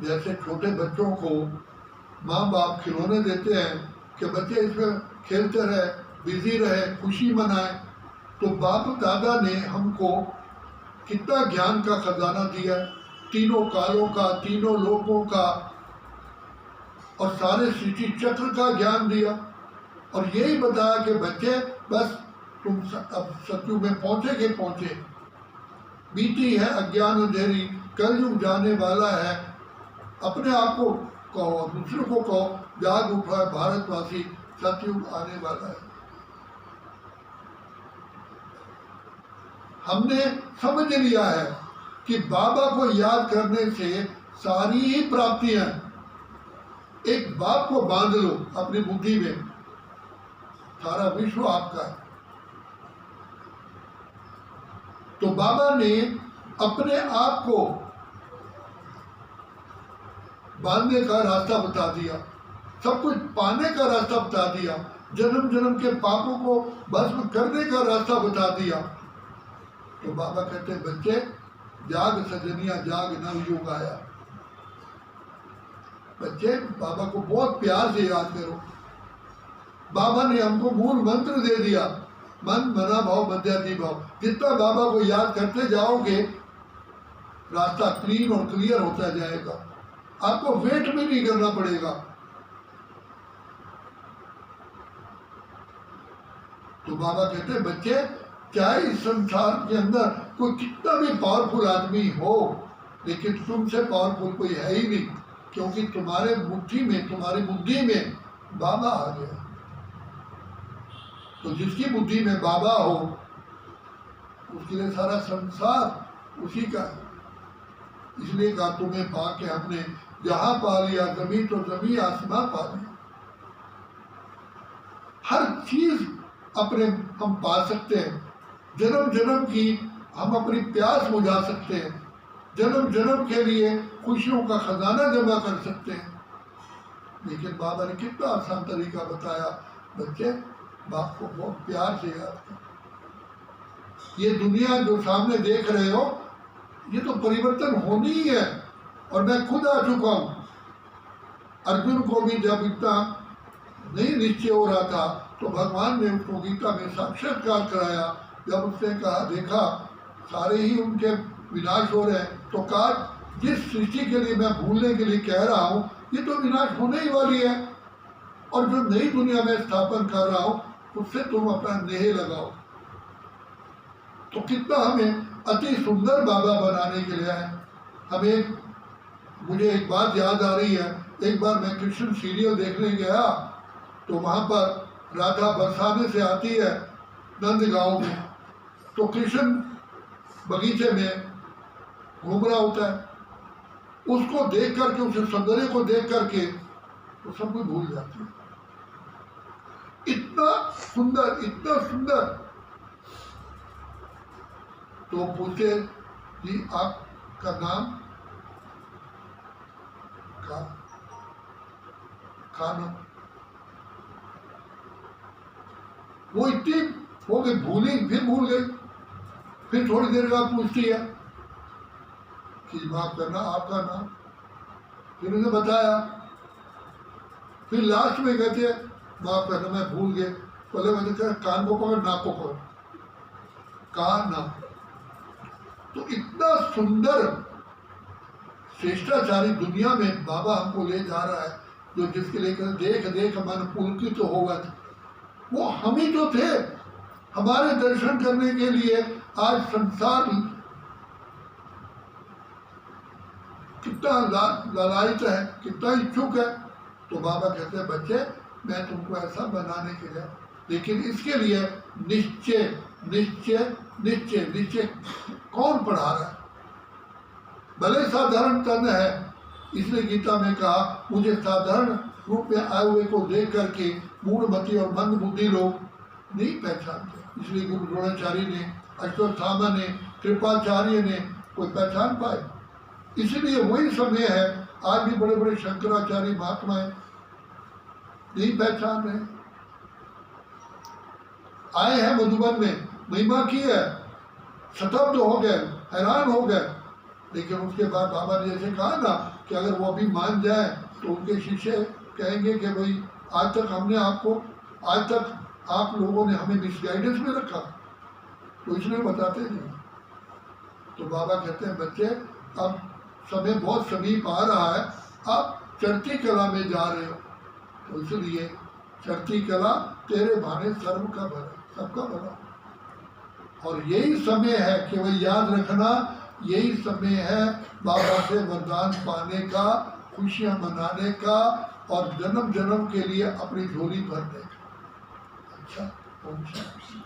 जैसे छोटे बच्चों को माँ बाप खिलौने देते हैं कि बच्चे इसमें खेलते रहे, बिजी रहे, खुशी मनाए, तो बाप दादा ने हमको कितना ज्ञान का खजाना दिया, तीनों कालों का, तीनों लोकों का और सारे सृष्टि चक्र का ज्ञान दिया, और यही बताया कि बच्चे बस तुम अब सत्युग में पहुंचे के पहुंचे, बीती है अज्ञान अंधेरी, कलयुग जाने वाला है, अपने आप को कहो, दूसरों को कहो, जाग उठा है भारतवासी, सतयुग आने वाला है। हमने समझ लिया है कि बाबा को याद करने से सारी ही प्राप्तियां, एक बाप को बांध लो अपनी बुद्धि में, सारा विश्व आपका है। तो बाबा ने अपने आप को बांधने का रास्ता बता दिया, सब कुछ पाने का रास्ता बता दिया, जन्म जन्म के पापों को भस्म करने का रास्ता बता दिया। तो बाबा कहते हैं बच्चे जाग सजनिया जाग, नव युग आया। बच्चे बाबा को बहुत प्यार से याद करो। बाबा ने हमको मूल मंत्र दे दिया, मन मना भाव मध्याधि भाव। जितना बाबा को याद करते जाओगे रास्ता क्लीन और क्लियर होता जाएगा, आपको वेट भी नहीं करना पड़ेगा। तो बाबा कहते हैं बच्चे चाहे इस संसार के अंदर कोई कितना भी पावरफुल आदमी हो, लेकिन तुमसे पावरफुल कोई है ही नहीं, क्योंकि तुम्हारे मुट्ठी में, तुम्हारी बुद्धि में बाबा आ गया। तो जिसकी बुद्धि में बाबा हो उसके लिए सारा संसार उसी का है। इसलिए कहा तुम्हें पा के हमने जहां पा लिया, जमीन तो जमीन आसमां पा लिया। हर चीज अपने हम पा सकते हैं, जन्म जन्म की हम अपनी प्यास बुझा सकते हैं, जन्म जन्म के लिए खुशियों का खजाना जमा कर सकते हैं। लेकिन बाबा ने कितना आसान तरीका बताया, बच्चे बाप को बहुत प्यार से याद करो। ये दुनिया जो सामने देख रहे हो ये तो परिवर्तन होनी ही है, और मैं खुद आ चुका हूं। अर्जुन को भी जब इतना नहीं निश्चय हो रहा था तो भगवान ने उसको गीता में साक्षात्कार कराया। जब उसने कहा देखा सारे ही उनके विनाश हो रहे हैं, तो कहा जिस सृष्टि के लिए मैं भूलने के लिए कह रहा हूँ ये तो विनाश होने ही वाली है, और जो नई दुनिया में स्थापन कर रहा हूँ उससे तुम अपना नेह लगाओ। तो कितना हमें अति सुंदर बाबा बनाने के लिए है। हमें मुझे एक बात याद आ रही है, एक बार मैं कृष्ण सीरियल देखने गया तो वहाँ पर राधा बरसाने से आती है नंदगांव में, तो कृष्ण बगीचे में घूम रहा होता है, उसको देख करके, उस सौंदर्य को देख करके वो सब कुछ भूल जाती है। इतना सुंदर, इतना सुंदर। तो पूछे कि आपका नाम खाना, वो इतनी हो गई भूली, फिर भूल गई। फिर थोड़ी देर बाद पूछती है कि माफ करना आपका नाम, फिर उन्हें बताया। फिर लास्ट में कहते हैं माफ करना मैं भूल गए। पहले मैंने कहा कान को पकड़, नाक को पकड़, कहा नाम। तो इतना सुंदर श्रेष्ठाचारी दुनिया में बाबा हमको ले जा रहा है, जो जिसके लिए देख देख मन पुलकित तो होगा। वो हम ही तो थे, हमारे दर्शन करने के लिए आज संसार कितना लालायित है, कितना इच्छुक है। तो बाबा कहते हैं बच्चे मैं तुमको ऐसा बनाने के लिए, लेकिन इसके लिए निश्चय निश्चय निश्चय निश्चय। कौन पढ़ा रहा है? भले साधारण तन है, इसलिए गीता में कहा मुझे साधारण रूप में आए हुए को देख करके मूढ़मती और मंद बुद्धि लोग नहीं पहचानते। इसलिए गुरु द्रोणाचार्य ने, अश्वत्थामा ने, कृपाचार्य ने कोई पहचान पाए। इसलिए वही समय है, आज भी बड़े बड़े शंकराचार्य महात्माएं नहीं पहचान रहे। आए हैं मधुबन में, महिमा की है, शताब्द हो गए, हैरान हो गए। लेकिन उसके बाद बाबा ने जैसे कहा ना कि अगर वो अभी मान जाए तो उनके शिष्य कहेंगे कि भाई आज तक आप लोगों ने हमें मिसगाइडेंस में रखा, तो इसलिए बताते नहीं। तो बाबा कहते हैं बच्चे अब समय बहुत समीप आ रहा है, आप चढ़ती कला में जा रहे हो, तो इसलिए चढ़ती कला तेरे भाने सर्व का भला, सबका भला। और यही समय है कि वही याद रखना, यही समय है बाबा से वरदान पाने का, खुशियाँ मनाने का और जन्म जन्म के लिए अपनी झोली भरने का। अच्छा, ओम शांति।